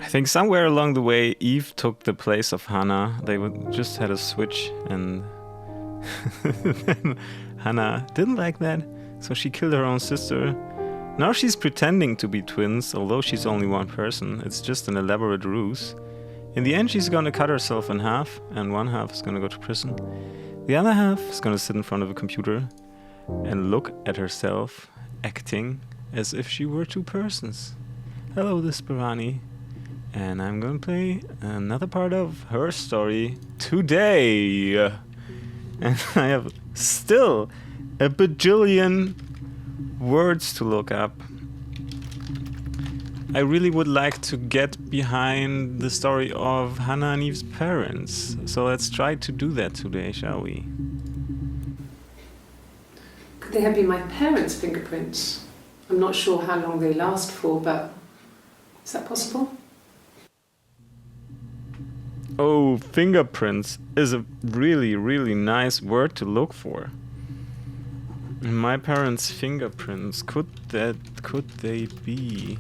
I think somewhere along the way, Eve took the place of Hannah. They just had a switch, and then Hannah didn't like that, so she killed her own sister. Now she's pretending to be twins, although she's only one person. It's just an elaborate ruse. In the end, she's gonna cut herself in half, and one half is gonna go to prison. The other half is gonna sit in front of a computer and look at herself, acting as if she were two persons. Hello, this is Barani, and I'm gonna play another part of her story today. And I have still a bajillion words to look up. I really would like to get behind the story of Hannah and Eve's parents. So let's try to do that today, shall we? Could they have been my parents' fingerprints? I'm not sure how long they last for, but is that possible? Oh, fingerprints is a really, really nice word to look for. My parents' fingerprints, could they be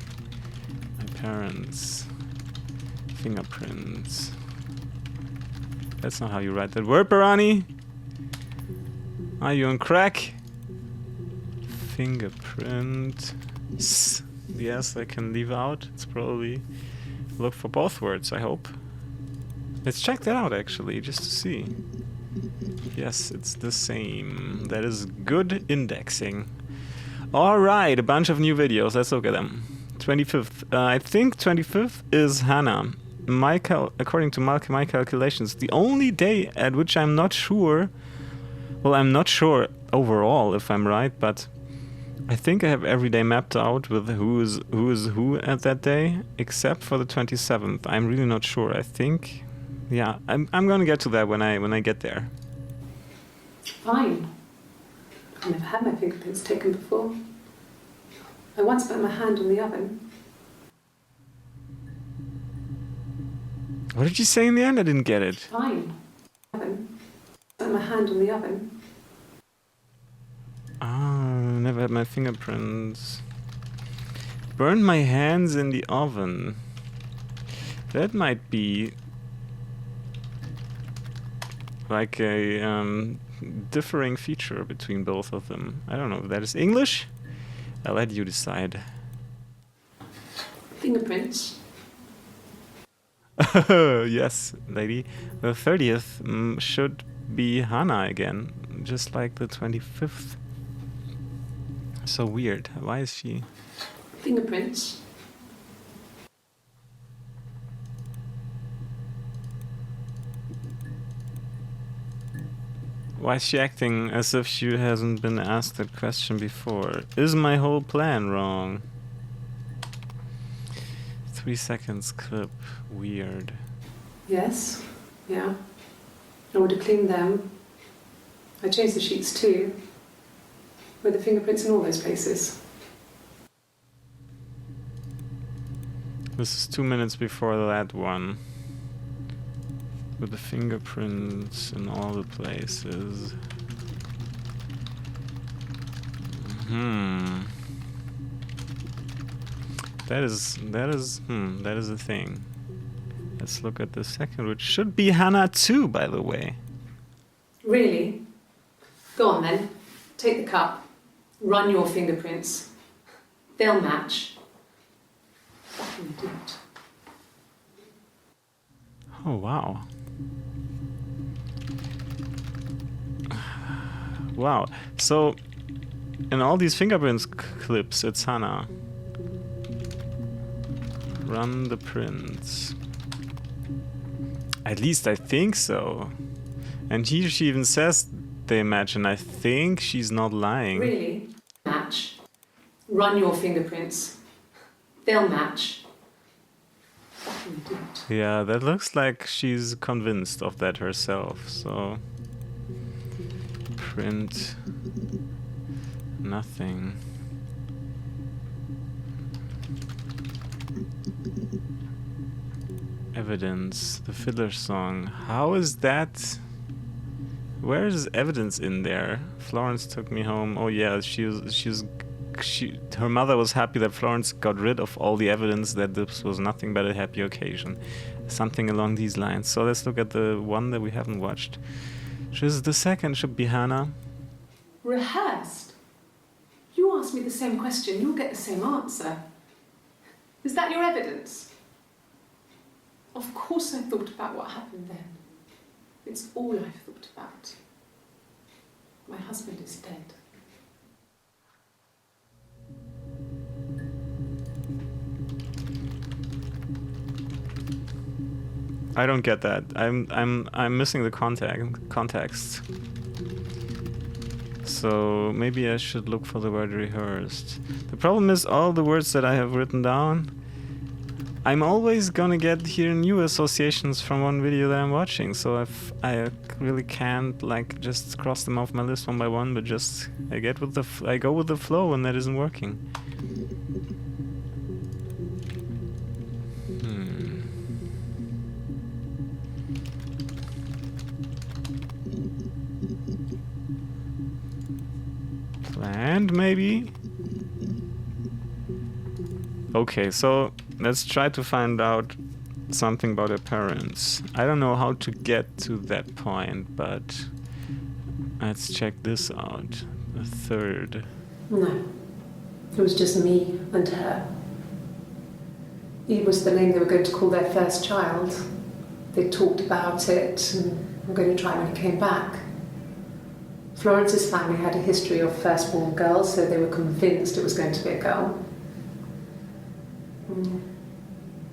my parents' fingerprints? That's not how you write that word, Barani. Are you on crack? Fingerprint. Yes, I can leave out. It's probably look for both words, I hope. Let's check that out actually, just to see. Yes, it's the same. That is good indexing. Alright, a bunch of new videos. Let's look at them. 25th. I think 25th is Hannah. According to my calculations, the only day at which I'm not sure... Well, I'm not sure overall if I'm right, but I think I have every day mapped out with who is who at that day, except for the 27th. I'm really not sure. I think... Yeah, I'm gonna get to that when I get there. Fine. I've never had my fingerprints taken before. I once put my hand on the oven. What did you say in the end? I didn't get it. Fine. Oven. Put my hand on the oven. Never had my fingerprints. Burned my hands in the oven. That might be like a differing feature between both of them. I don't know if that is English. I'll let you decide. Fingerprints. Yes, lady. The 30th should be Hannah again, just like the 25th. So weird. Why is she... Fingerprints. Why is she acting as if she hasn't been asked that question before? Is my whole plan wrong? 3 seconds clip. Weird. Yes. Yeah. I would have cleaned them. I changed the sheets too. With the fingerprints in all those places. This is 2 minutes before that one. With the fingerprints in all the places. That is a thing. Let's look at the second, which should be Hannah too, by the way. Really? Go on then. Take the cup. Run your fingerprints. They'll match. Fucking idiot. Oh, wow. Wow. So, in all these fingerprints clips, it's Hannah. Run the prints. At least I think so. And she even says they match, and I think she's not lying. Really? Match. Run your fingerprints. They'll match. Fucking idiot. Yeah, that looks like she's convinced of that herself, so... Print... Nothing. Evidence, the Fiddler song. How is that? Where is evidence in there? Florence took me home. Oh yeah, she was her mother was happy that Florence got rid of all the evidence that this was nothing but a happy occasion. Something along these lines. So let's look at the one that we haven't watched. The second should be Hannah. Rehearsed? You ask me the same question, you'll get the same answer. Is that your evidence? Of course I thought about what happened then. It's all I've thought about. My husband is dead. I don't get that. I'm missing the context. So maybe I should look for the word rehearsed. The problem is all the words that I have written down, I'm always gonna get here new associations from one video that I'm watching. So I really can't like just cross them off my list one by one, but just I go with the flow, and that isn't working. Planned, maybe? Okay, so let's try to find out something about her parents. I don't know how to get to that point, but let's check this out. The third. No, it was just me and her. Eve was the name they were going to call their first child. They talked about it, and were going to try when it came back. Florence's family had a history of firstborn girls, so they were convinced it was going to be a girl.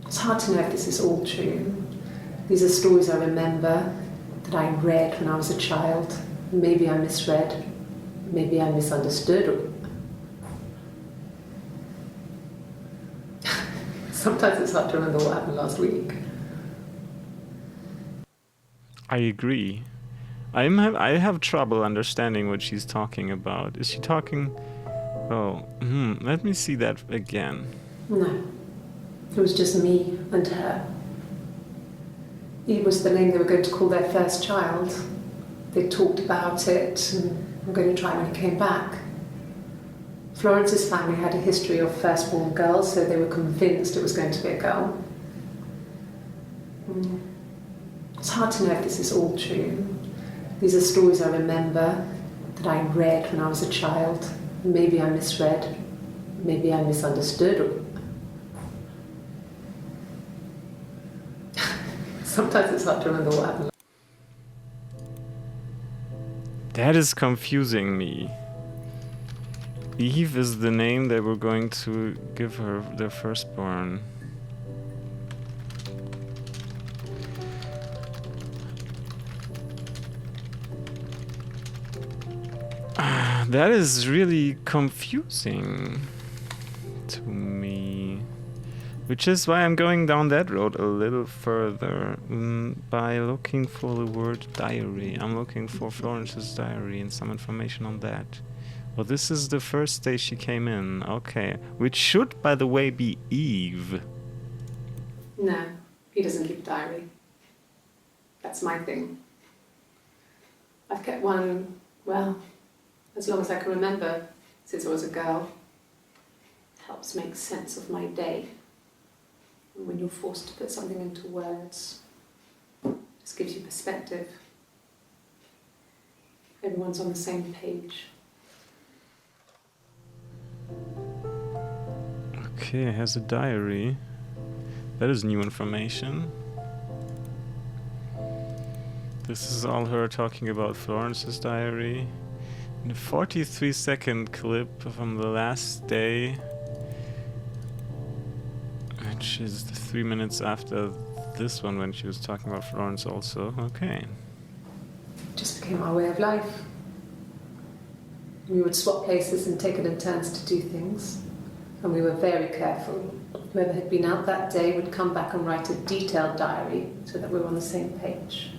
It's hard to know if this is all true. These are stories I remember, that I read when I was a child. Maybe I misread, maybe I misunderstood. Sometimes it's hard to remember what happened last week. I agree. I have trouble understanding what she's talking about. Is she talking... Oh, let me see that again. No, it was just me and her. Eve was the name they were going to call their first child. They talked about it, and were going to try when it came back. Florence's family had a history of firstborn girls, so they were convinced it was going to be a girl. It's hard to know if this is all true. These are stories I remember, that I read when I was a child. Maybe I misread, maybe I misunderstood. Sometimes it's hard to remember what happened. That is confusing me. Eve is the name they were going to give her their firstborn. That is really confusing to me. Which is why I'm going down that road a little further by looking for the word diary. I'm looking for Florence's diary and some information on that. Well, this is the first day she came in. Okay. Which should, by the way, be Eve. No, he doesn't keep a diary. That's my thing. I've kept one, well, as long as I can remember, since I was a girl. It helps make sense of my day. And when you're forced to put something into words, it just gives you perspective. Everyone's on the same page. Okay, it has a diary. That is new information. This is all her talking about Florence's diary. In a 43-second clip from the last day, which is 3 minutes after this one when she was talking about Florence also. Okay. It just became our way of life. We would swap places and take it in turns to do things. And we were very careful. Whoever had been out that day would come back and write a detailed diary so that we were on the same page.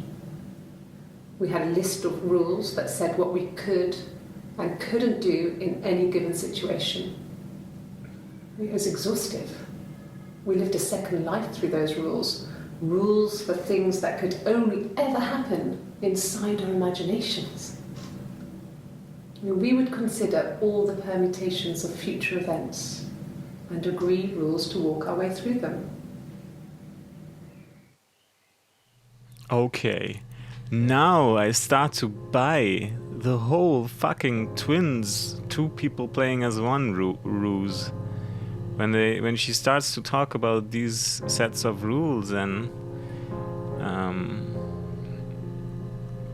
We had a list of rules that said what we could and couldn't do in any given situation. It was exhaustive. We lived a second life through those rules. Rules for things that could only ever happen inside our imaginations. We would consider all the permutations of future events and agree rules to walk our way through them. Okay, now I start to buy the whole fucking twins, two people playing as one ruse. When she starts to talk about these sets of rules and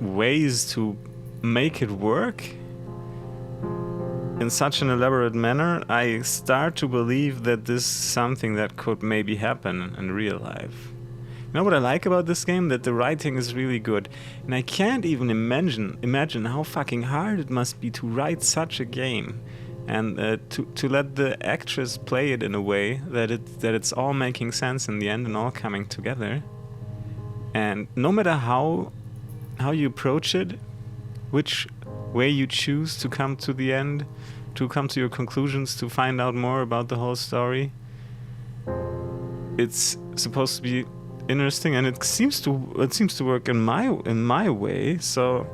ways to make it work in such an elaborate manner, I start to believe that this is something that could maybe happen in real life. You know what I like about this game? That the writing is really good. And I can't even imagine how fucking hard it must be to write such a game. And to let the actress play it in a way that it's all making sense in the end and all coming together. And no matter how you approach it, which way you choose to come to the end, to come to your conclusions, to find out more about the whole story, it's supposed to be interesting, and it seems to work in my way. So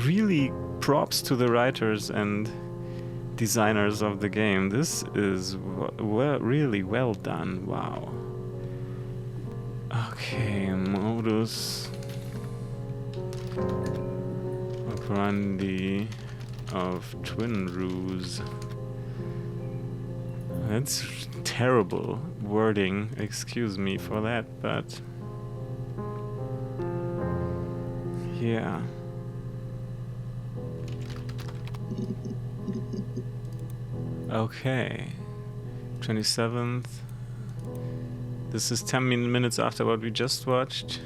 really props to the writers and designers of the game. This is really well done. Wow. Okay, modus operandi of twin ruse. That's terrible wording, excuse me for that, but yeah. Okay, 27th. This is 10 minutes after what we just watched.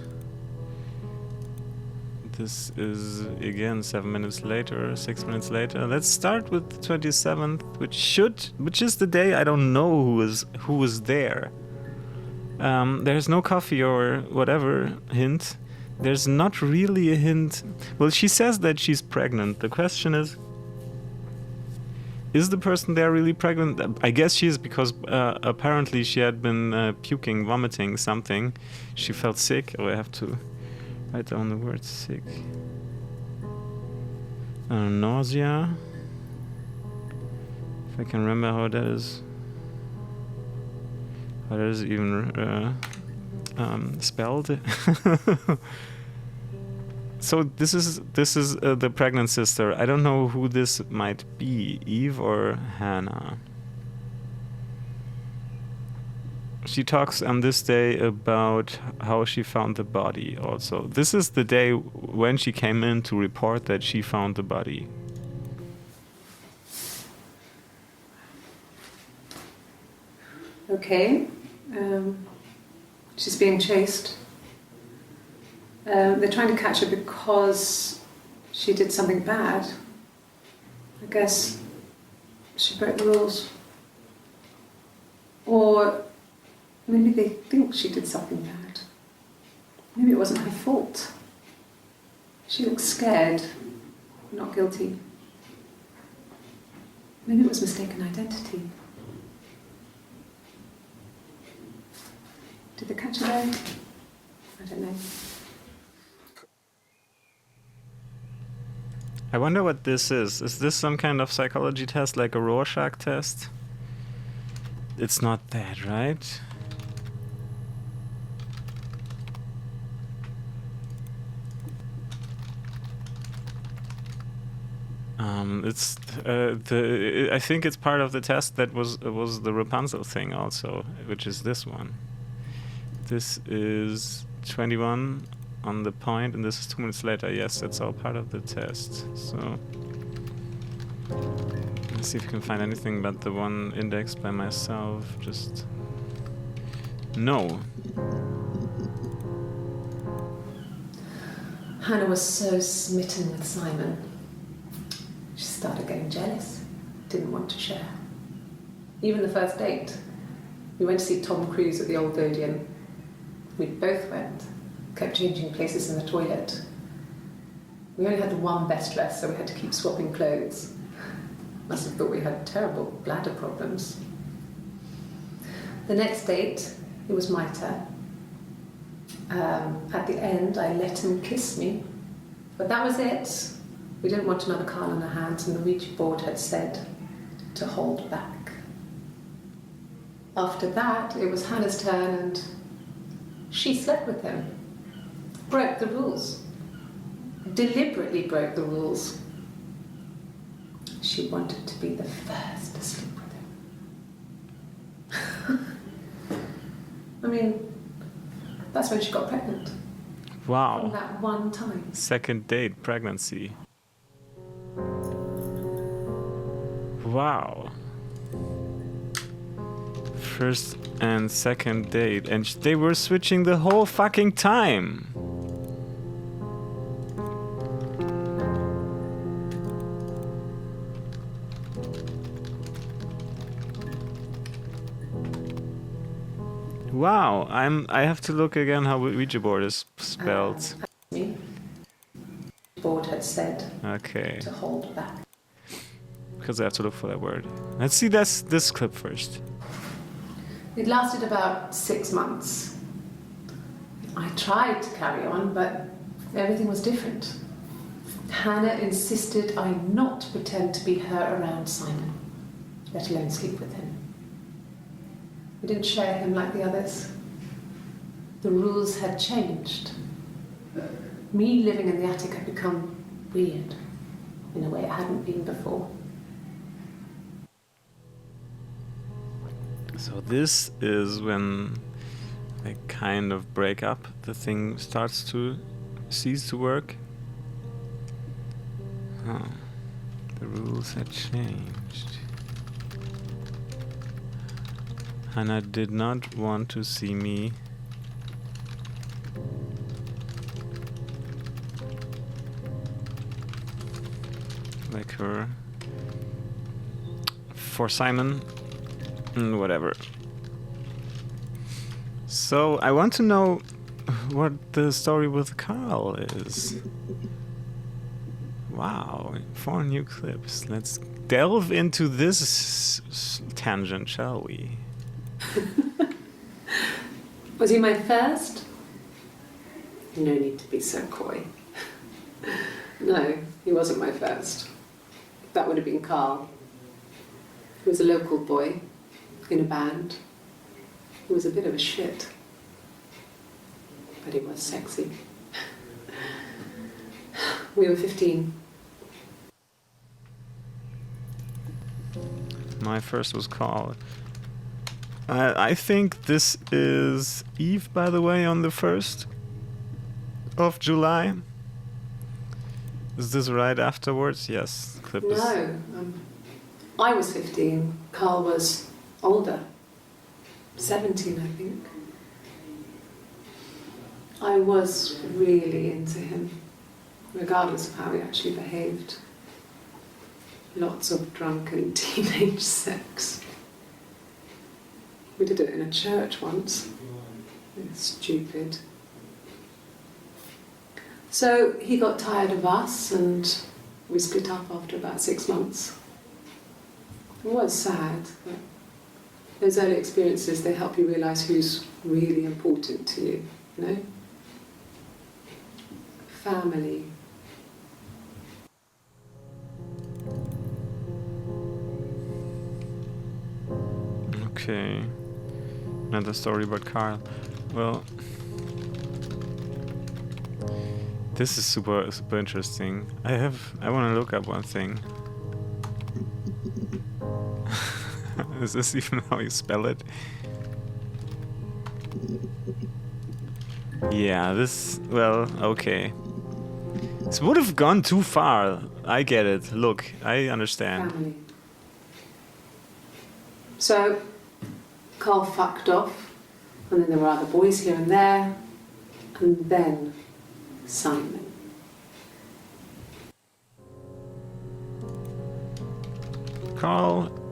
This is again 7 minutes later, 6 minutes later. Let's start with the 27th, which is the day I don't know who was there. There's no coffee or whatever hint. There's not really a hint. Well, she says that she's pregnant. The question is the person there really pregnant? I guess she is, because apparently she had been puking, vomiting something. She felt sick. Oh, I have to write down the word sick. Nausea. If I can remember how that is. How that is even spelled. So this is the pregnant sister. I don't know who this might be, Eve or Hannah. She talks on this day about how she found the body also. This is the day when she came in to report that she found the body. Okay. She's being chased. They're trying to catch her because she did something bad. I guess she broke the rules. Or maybe they think she did something bad. Maybe it wasn't her fault. She looks scared, not guilty. Maybe it was mistaken identity. Did they catch her there? I don't know. I wonder what this is. Is this some kind of psychology test, like a Rorschach test? It's not that, right? It's I think it's part of the test that was the Rapunzel thing also, which is this one. This is 21 on the point, and this is 2 minutes later. Yes, it's all part of the test. So let's see if we can find anything but the one indexed by myself. Just no. Hannah was so smitten with Simon. She started getting jealous, didn't want to share. Even the first date, we went to see Tom Cruise at the Old Odeon. We both went, kept changing places in the toilet. We only had the one best dress, so we had to keep swapping clothes. Must have thought we had terrible bladder problems. The next date, it was my turn. At the end, I let him kiss me, but that was it. We didn't want another Carl on our hands, and the Ouija board had said to hold back. After that, it was Hannah's turn, and she slept with him. Broke the rules. Deliberately broke the rules. She wanted to be the first to sleep with him. I mean, that's when she got pregnant. Wow. From that one time. Second date pregnancy. Wow. First and second date, and they were switching the whole fucking time. Wow, I have to look again how Ouija board is spelled. The board had said Okay. to hold back. Because I have to look for that word. Let's see this clip first. It lasted about 6 months. I tried to carry on, but everything was different. Hannah insisted I not pretend to be her around Simon, let alone sleep with him. We didn't share him like the others. The rules had changed. Me living in the attic had become weird in a way it hadn't been before. So this is when they kind of break up. The thing starts to cease to work. Oh, the rules had changed. Hannah did not want to see me. Like her. For Simon. Whatever. So I want to know what the story with Carl is. Wow, 4 new clips. Let's delve into this tangent, shall we? Was he my first? No need to be so coy. No, he wasn't my first. That would have been Carl. He was a local boy in a band. He was a bit of a shit, but he was sexy. We were 15. My first was Carl. I think this is Eve, by the way, on the 1st of July. Is this right afterwards? Yes. Clip is... No, I was 15. Carl was older. 17, I think. I was really into him, regardless of how he actually behaved. Lots of drunken teenage sex. We did it in a church once. It's stupid. So he got tired of us and we split up after about 6 months. It was sad, but those early experiences, they help you realise who's really important to you, you know? Family. Okay. Another story about Carl. Well, this is super interesting. I want to look up one thing. Is this even how you spell it? Yeah, well, okay. This would have gone too far. I get it. Look, I understand. Family. So, Carl fucked off, and then there were other boys here and there, and then Simon. Carl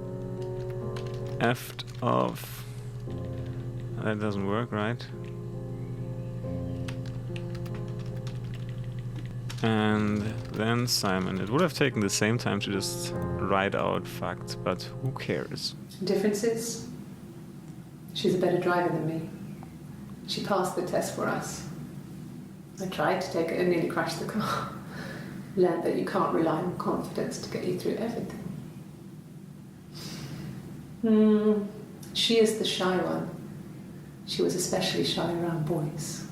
effed off. That doesn't work, right? And then Simon. It would have taken the same time to just write out facts, but who cares? Differences? She's a better driver than me. She passed the test for us. I tried to take it and nearly crashed the car. learned that you can't rely on confidence to get you through everything. She is the shy one. She was especially shy around boys.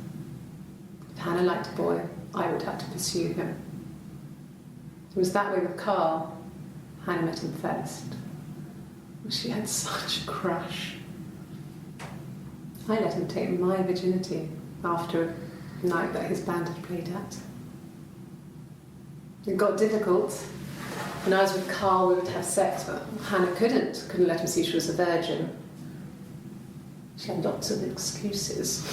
If Hannah liked a boy, I would have to pursue him. It was that way with Carl. Hannah met him first. She had such a crush. I let him take my virginity after a night that his band had played at. It got difficult. When I was with Carl, we would have sex, but Hannah couldn't let him see she was a virgin. She had lots of excuses.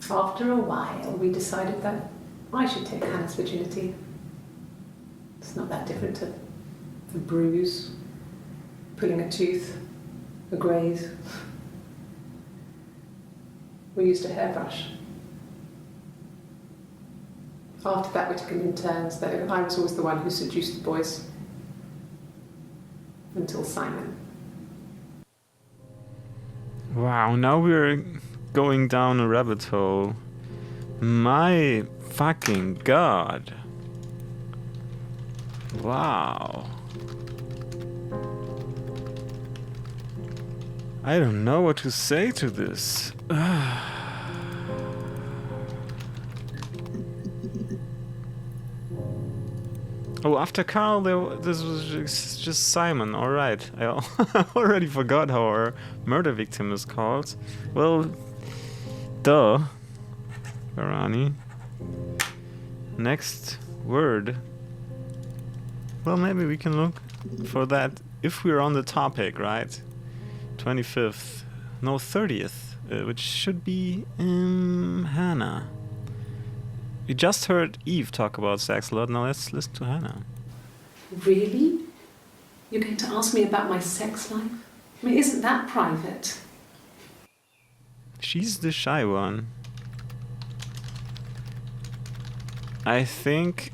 After a while, we decided that I should take Hannah's virginity. It's not that different to a bruise, pulling a tooth, a graze. We used a hairbrush. After that, we took it in turns, though. I was always the one who seduced the boys. Until Simon. Wow, now we're going down a rabbit hole. My fucking god. Wow. I don't know what to say to this. Oh, after Carl, this was just Simon. All right, I already forgot how our murder victim is called. Well, duh, Barani. Next word. Well, maybe we can look for that if we're on the topic, right? 25th, no 30th, which should be Hannah. We just heard Eve talk about sex a lot. Now let's listen to Hannah. Really? You're going to ask me about my sex life? I mean, isn't that private? She's the shy one. I think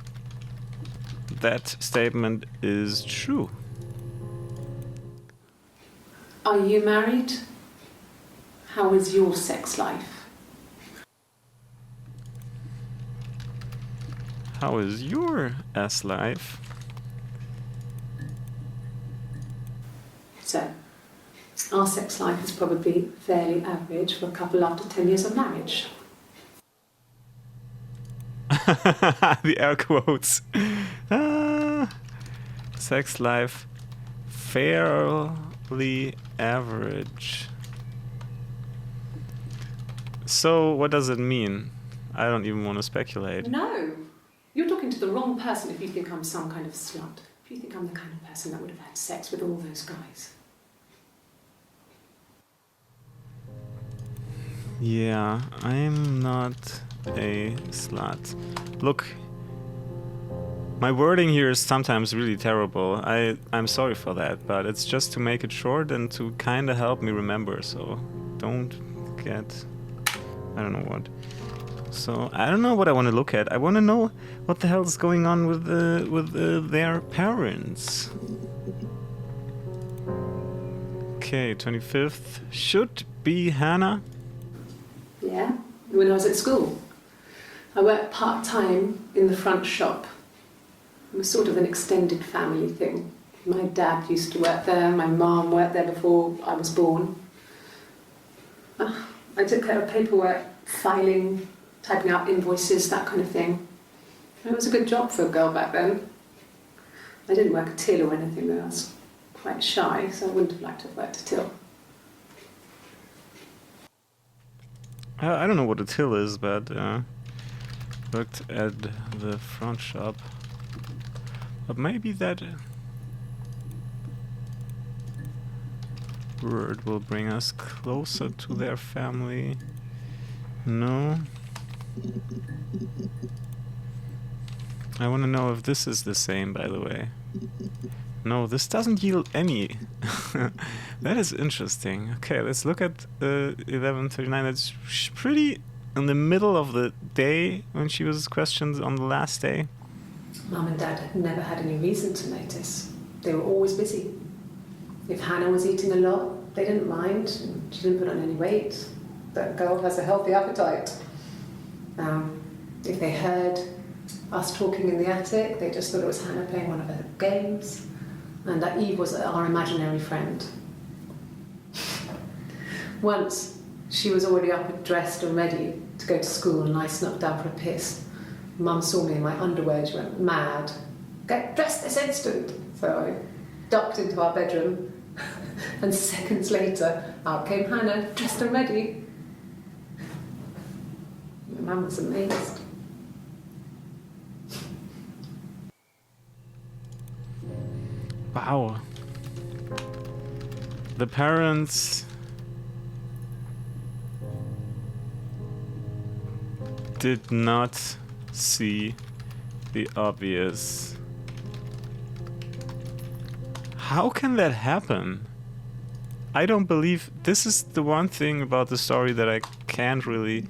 that statement is true. Are you married? How is your sex life? How is your ass life? So, our sex life is probably fairly average for a couple after 10 years of marriage. The air quotes. Sex life fairly average. So, what does it mean? I don't even want to speculate. No! You're talking to the wrong person if you think I'm some kind of slut. If you think I'm the kind of person that would have had sex with all those guys. Yeah, I'm not a slut. Look, my wording here is sometimes really terrible. I'm sorry for that, but it's just to make it short and to kind of help me remember, so don't get... I don't know what. So I don't know what I want to look at. I want to know what the hell is going on with their parents. Okay, 25th should be Hannah. Yeah, when I was at school. I worked part-time in the front shop. It was sort of an extended family thing. My dad used to work there, my mum worked there before I was born. I took care of paperwork, filing, typing out invoices, that kind of thing. It was a good job for a girl back then. I didn't work a till or anything though. I was quite shy, so I wouldn't have liked to have worked a till. I don't know what a till is, but worked at the front shop. But maybe that word will bring us closer to their family. No. I want to know if this is the same, by the way. No, this doesn't yield any. That is interesting. Okay, let's look at 11:39. That's pretty in the middle of the day when she was questioned on the last day. Mum and Dad had never had any reason to notice. They were always busy. If Hannah was eating a lot, they didn't mind. She didn't put on any weight. That girl has a healthy appetite. If they heard us talking in the attic. They just thought it was Hannah playing one of her games, and that Eve was our imaginary friend. Once, she was already up and dressed and ready to go to school, and I snuck down for a piss. Mum saw me in my underwear, she went mad. Get dressed this instant! So I ducked into our bedroom, and seconds later, out came Hannah, dressed and ready. Mum was amazed. Wow. The parents did not see the obvious. How can that happen? I don't believe... This is the one thing about the story that I can't believe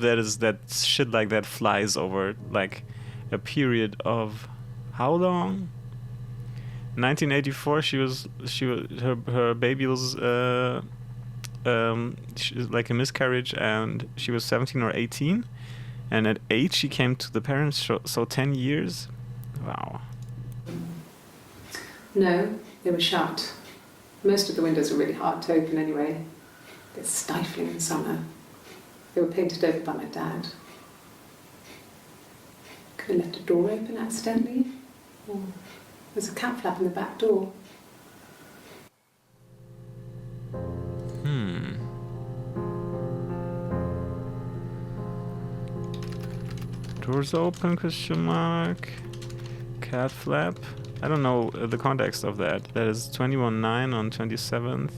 that shit like that flies over like a period of how long? 1984. Her baby was like a miscarriage, and she was 17 or 18, and at 8 she came to the parents. So 10 years. Wow. No, they were shut. Most of the windows were really hard to open anyway. It's stifling in summer. They were painted over by my dad. Could have left a door open accidentally. Or there's a cat flap in the back door. Doors open, question mark. Cat flap. I don't know the context of that. That is 21/9 on 27th.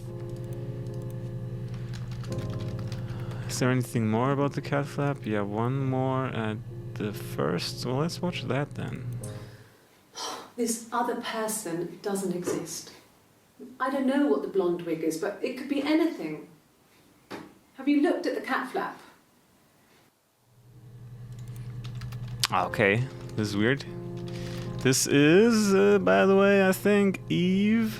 Is there anything more about the cat flap? Yeah, one more at the first. Well, let's watch that then. This other person doesn't exist. I don't know what the blonde wig is, but it could be anything. Have you looked at the cat flap? Okay, this is weird. This is, by the way, I think Eve.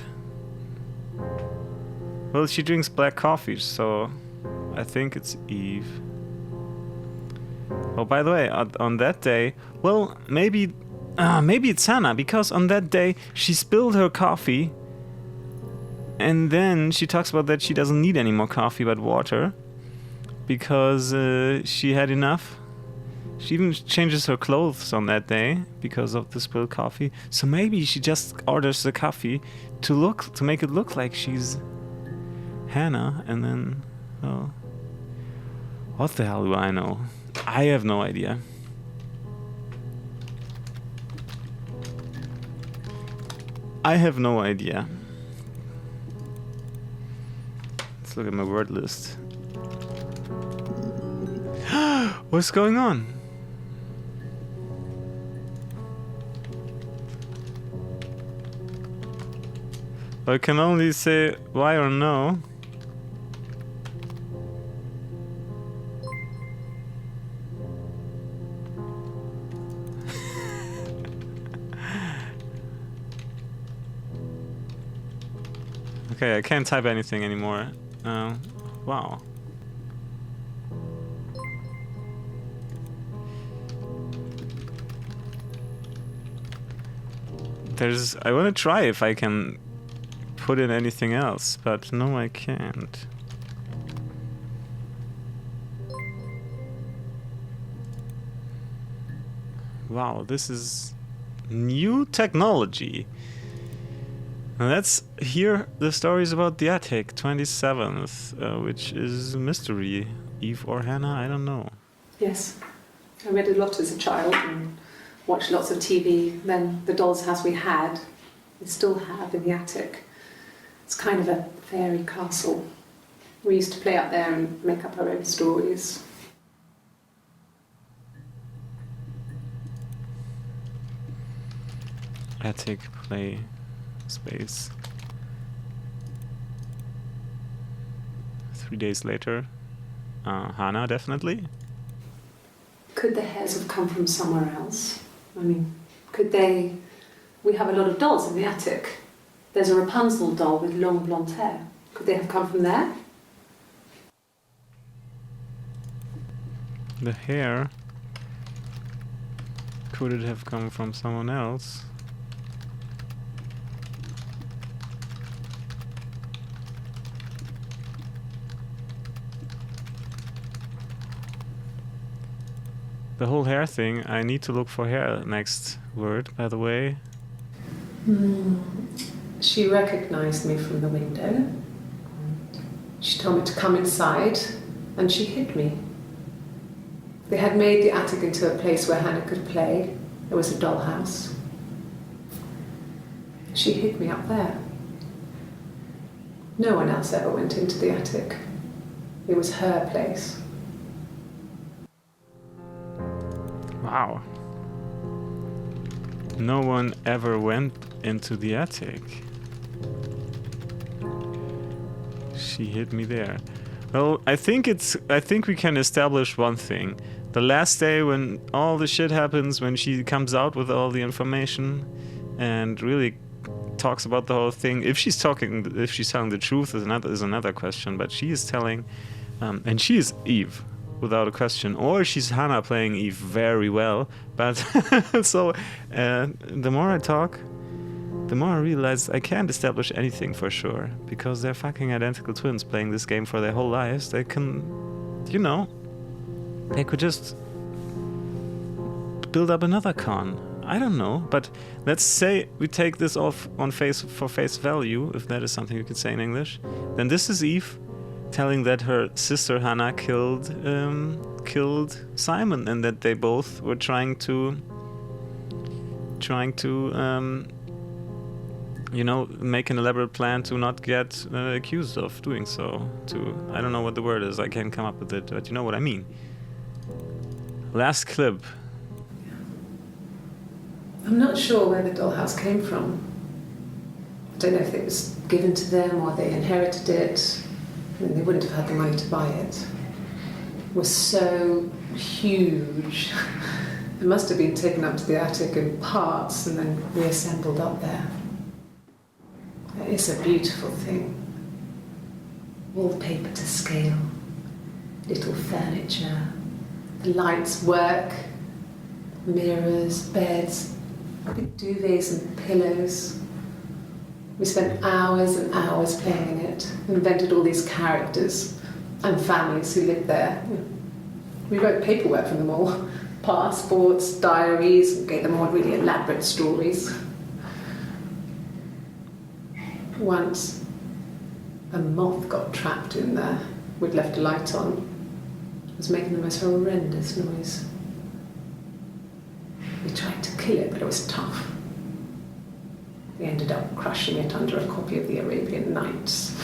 Well, she drinks black coffee, so I think it's Eve. Oh, by the way, on that day, well, maybe it's Hannah, because on that day she spilled her coffee, and then she talks about that she doesn't need any more coffee but water, because she had enough. She even changes her clothes on that day because of the spilled coffee. So maybe she just orders the coffee to make it look like she's Hannah, and then, well, what the hell do I know? I have no idea. I have no idea. Let's look at my word list. What's going on? I can only say why or no. Okay, I can't type anything anymore. Wow. I want to try if I can put in anything else, but no, I can't. Wow, this is new technology. And let's hear the stories about the attic, 27th, which is a mystery. Eve or Hannah, I don't know. Yes, I read a lot as a child and watched lots of TV. Then the doll's house we had, we still have in the attic. It's kind of a fairy castle. We used to play up there and make up our own stories. Attic play space. 3 days later. Hannah, definitely. Could the hairs have come from somewhere else? I mean, could they... We have a lot of dolls in the attic. There's a Rapunzel doll with long blonde hair. Could they have come from there? The hair. Could it have come from someone else? The whole hair thing, I need to look for hair next word, by the way. She recognized me from the window. She told me to come inside, and she hid me. They had made the attic into a place where Hannah could play. There was a dollhouse. She hid me up there. No one else ever went into the attic. It was her place. Wow. No one ever went into the attic. She hid me there. Well, I think we can establish one thing. The last day when all the shit happens, when she comes out with all the information and really talks about the whole thing. If she's telling the truth is another question, but she is telling, and she is Eve without a question, or she's Hannah playing Eve very well. But so the more I talk, the more I realize I can't establish anything for sure, because they're fucking identical twins playing this game for their whole lives. They can, they could just build up another con. I don't know, but let's say we take this off for face value, if that is something you could say in English. Then this is Eve telling that her sister Hannah killed Simon, and that they both were trying to make an elaborate plan to not get accused of doing so. I don't know what the word is, I can't come up with it, but you know what I mean. Last clip. I'm not sure where the dollhouse came from. I don't know if it was given to them or they inherited it. I mean, they wouldn't have had the money to buy it. It was so huge. It must have been taken up to the attic in parts and then reassembled up there. It's a beautiful thing. Wallpaper to scale, little furniture, the lights work, mirrors, beds, big duvets and pillows. We spent hours and hours playing in it, invented all these characters and families who lived there. We wrote paperwork for them all, passports, diaries, and gave them all really elaborate stories. Once, a moth got trapped in there. We'd left a light on. It was making the most horrendous noise. We tried to kill it, but it was tough. We ended up crushing it under a copy of the Arabian Nights.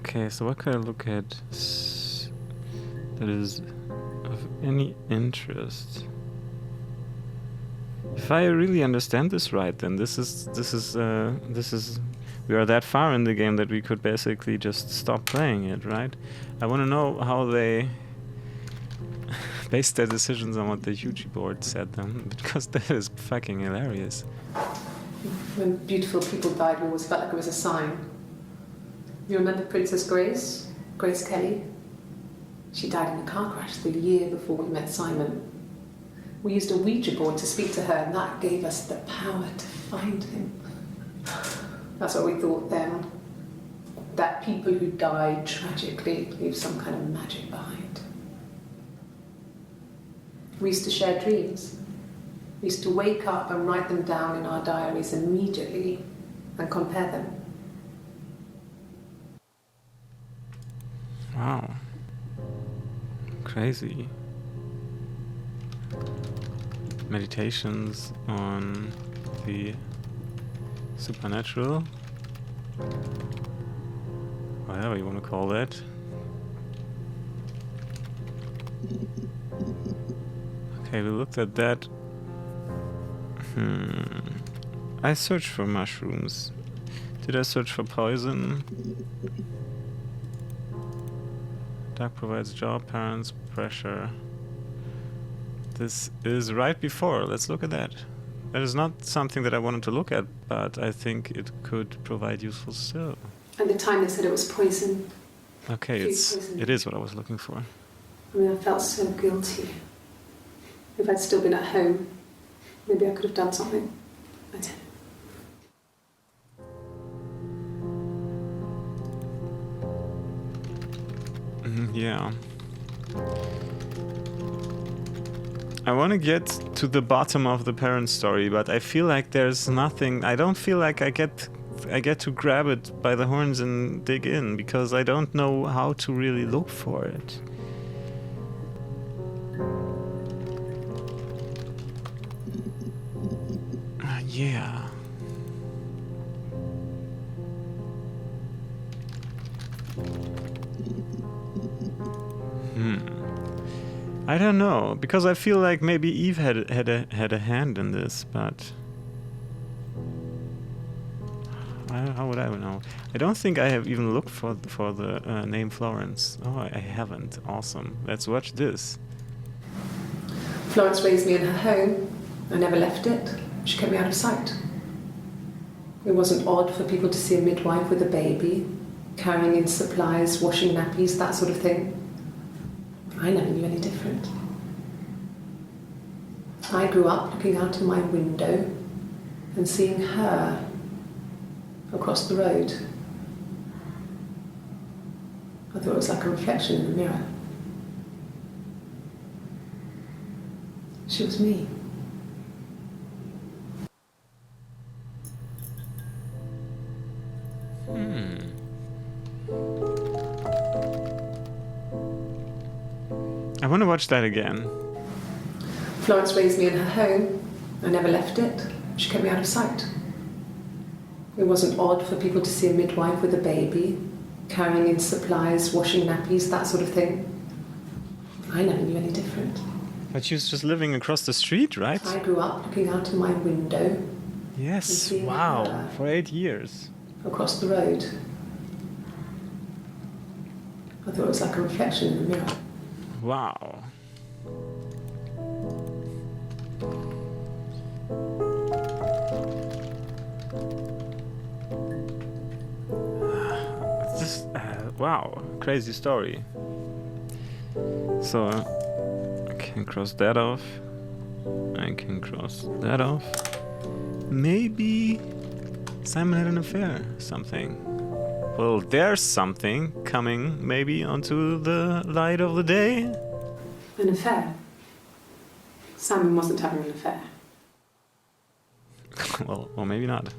Okay, so what can I look at that is of any interest? If I really understand this right, then this is we are that far in the game that we could basically just stop playing it, right? I want to know how they based their decisions on what the Ouija board said then, because that is fucking hilarious. When beautiful people died, we always felt like it was a sign. You remember Princess Grace? Grace Kelly? She died in a car crash the year before we met Simon. We used a Ouija board to speak to her, and that gave us the power to find him. That's what we thought then. That people who died tragically leave some kind of magic behind. We used to share dreams. We used to wake up and write them down in our diaries immediately and compare them. Wow. Crazy. Meditations on the supernatural, whatever you want to call that. Okay, we looked at that. I searched for mushrooms. Did I search for poison? Dark provides job, parents, pressure. This is right before. Let's look at that. That is not something that I wanted to look at, but I think it could provide useful still. At the time they said it was poison. Okay, Food poisoning. it is what I was looking for. I mean, I felt so guilty. If I'd still been at home, maybe I could have done something. I didn't. Yeah. I want to get to the bottom of the parent story, but I feel like there's nothing. I don't feel like I get to grab it by the horns and dig in, because I don't know how to really look for it. Yeah. I don't know, because I feel like maybe Eve had a hand in this, but how would I know? I don't think I have even looked for the name Florence. Oh, I haven't. Awesome. Let's watch this. Florence raised me in her home. I never left it. She kept me out of sight. It wasn't odd for people to see a midwife with a baby, carrying in supplies, washing nappies, that sort of thing. I never knew any different. I grew up looking out of my window and seeing her across the road. I thought it was like a reflection in the mirror. She was me. I want to watch that again. Florence raised me in her home. I never left it. She kept me out of sight. It wasn't odd for people to see a midwife with a baby, carrying in supplies, washing nappies, that sort of thing. I never knew any different. But she was just living across the street, right? I grew up looking out of my window. Yes, wow, for 8 years. Across the road. I thought it was like a reflection in the mirror. Wow. Just, wow, crazy story. So, I can cross that off. I can cross that off. Maybe Simon had an affair, something. Well, there's something coming maybe onto the light of the day. An affair? Simon wasn't having an affair. Well, or maybe not.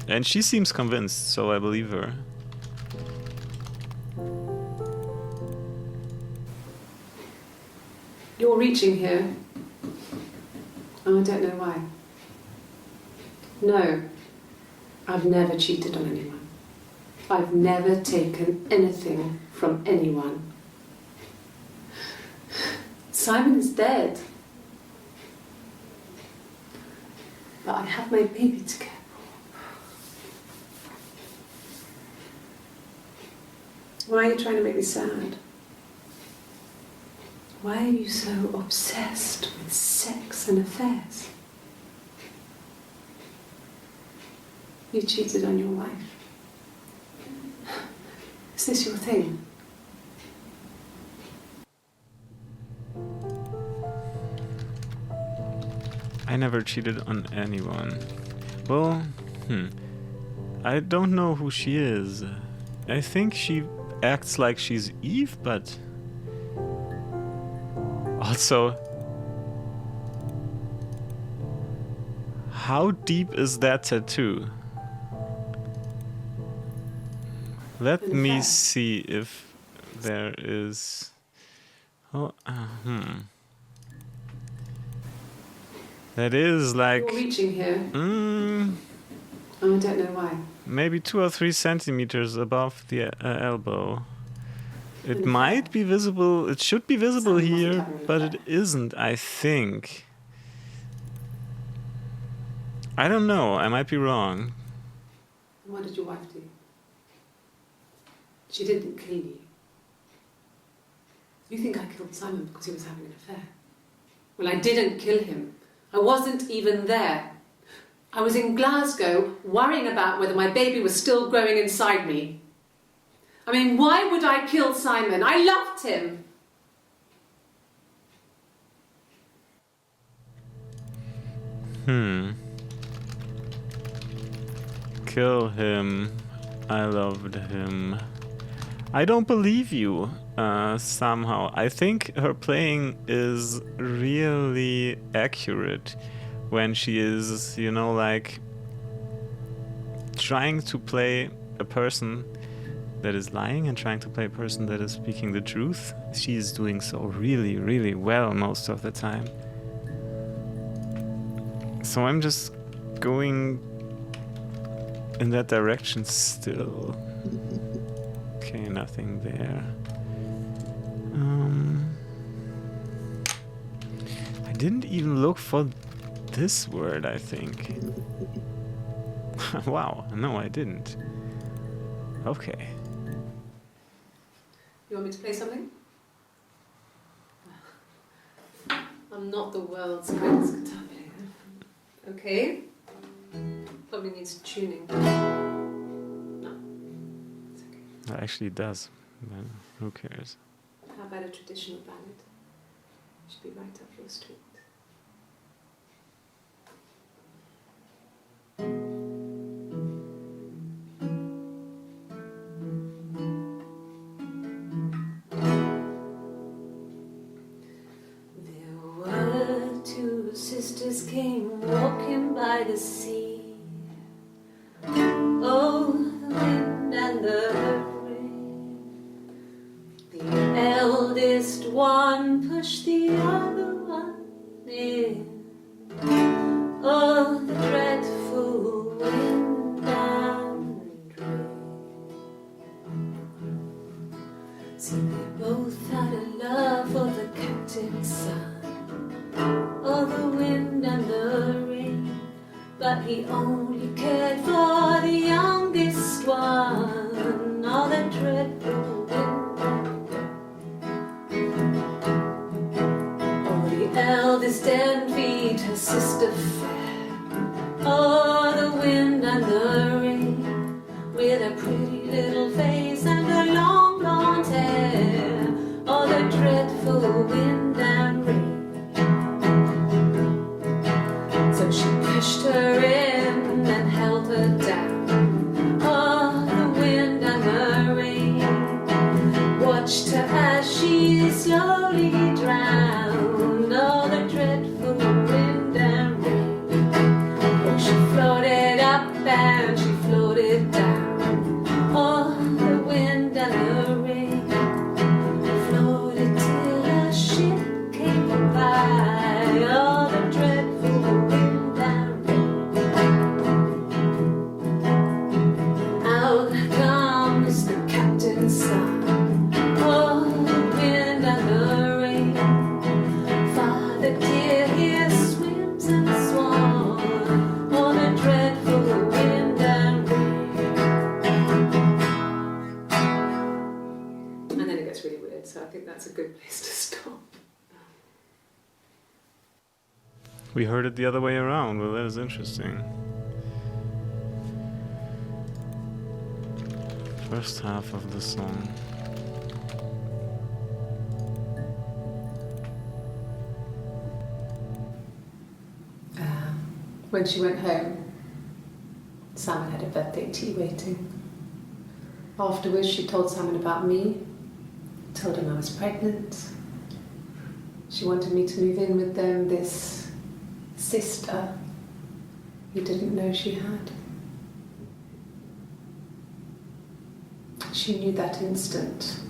And she seems convinced, so I believe her. You're reaching here. Oh, I don't know why. No, I've never cheated on anyone. I've never taken anything from anyone. Simon is dead. But I have my baby to care for. Why are you trying to make me sad? Why are you so obsessed with sex and affairs? You cheated on your wife. Is this your thing? I never cheated on anyone. Well, I don't know who she is. I think she acts like she's Eve, but also, how deep is that tattoo? Let me see if there is. Oh, That is like. You're reaching here. Oh, I don't know why. Maybe 2 or 3 centimeters above the elbow. It might be visible. It should be visible here, but it isn't, I think. I don't know. I might be wrong. What did your wife do? She didn't kill you. You think I killed Simon because he was having an affair? Well, I didn't kill him. I wasn't even there. I was in Glasgow worrying about whether my baby was still growing inside me. I mean, why would I kill Simon? I loved him. Kill him. I loved him. I don't believe you, somehow. I think her playing is really accurate when she is, you know, like trying to play a person that is lying and trying to play a person that is speaking the truth. She is doing so really, really well most of the time. So I'm just going in that direction still. Okay, nothing there. I didn't even look for this word, I think. Wow, no, I didn't. Okay. You want me to play something? I'm not the world's greatest guitar player. Okay. Probably needs tuning. No. It's okay. It actually does. But who cares? How about a traditional ballad? Should be right up your street. Sisters came walking by the sea. Oh, the wind and the rain. The eldest one pushed the other one in. Oh, the dreadful wind and rain. See, they both had a love for the captain's son. Oh, the wind and the rain, but he only cared for the youngest one. Oh, the dreadful wind and rain. Oh, the eldest envied her sister fair. Oh, the wind and the rain, with a pretty little face and her long blonde hair. Oh, the dreadful wind and rain. So she pushed her in and held her down. Oh, the wind and the rain watched her as she slowly drowned. Oh, the dreadful wind and rain. Oh, she floated up and she floated down. Oh, the wind and the rain floated till a ship came by. Oh, the dreadful wind and rain. Out comes the captain's son. Oh, the wind and the rain. Father dear, here swims and swan. Oh, the dreadful wind and rain. And then it gets really weird, so I think that's a good place to stop. We heard it the other way around. Well, that is interesting. First half of the song. When she went home, Simon had a birthday tea waiting. Afterwards, she told Simon about me, told him I was pregnant. She wanted me to move in with them, this sister he didn't know she had. She knew that instant.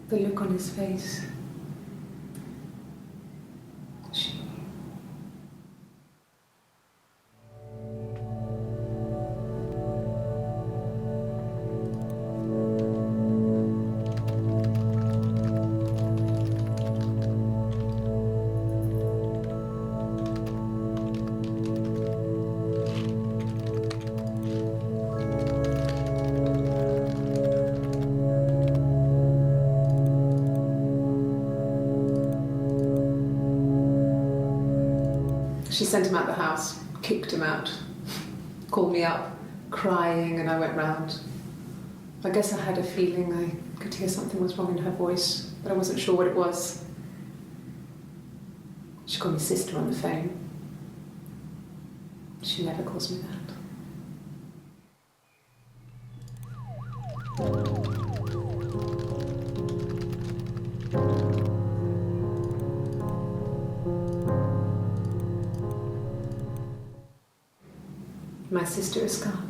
The look on his face. She knew. She sent him out the house, kicked him out, called me up, crying, and I went round. I guess I had a feeling I could hear something was wrong in her voice, but I wasn't sure what it was. She called me sister on the phone. She never calls me that. My sister is gone.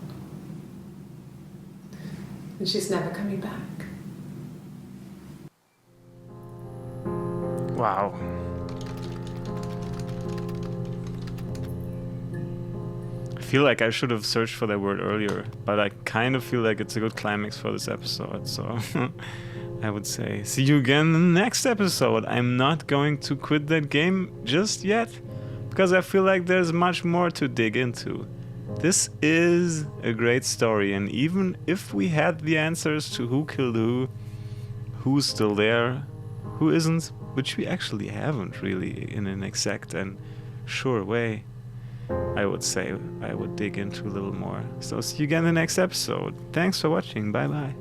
And she's never coming back. Wow. I feel like I should have searched for that word earlier, but I kind of feel like it's a good climax for this episode, so I would say see you again in the next episode. I'm not going to quit that game just yet, because I feel like there's much more to dig into. This is a great story, and even if we had the answers to who killed who, who's still there, who isn't, which we actually haven't really in an exact and sure way, I would say I would dig into a little more. So see you again in the next episode. Thanks for watching. Bye bye.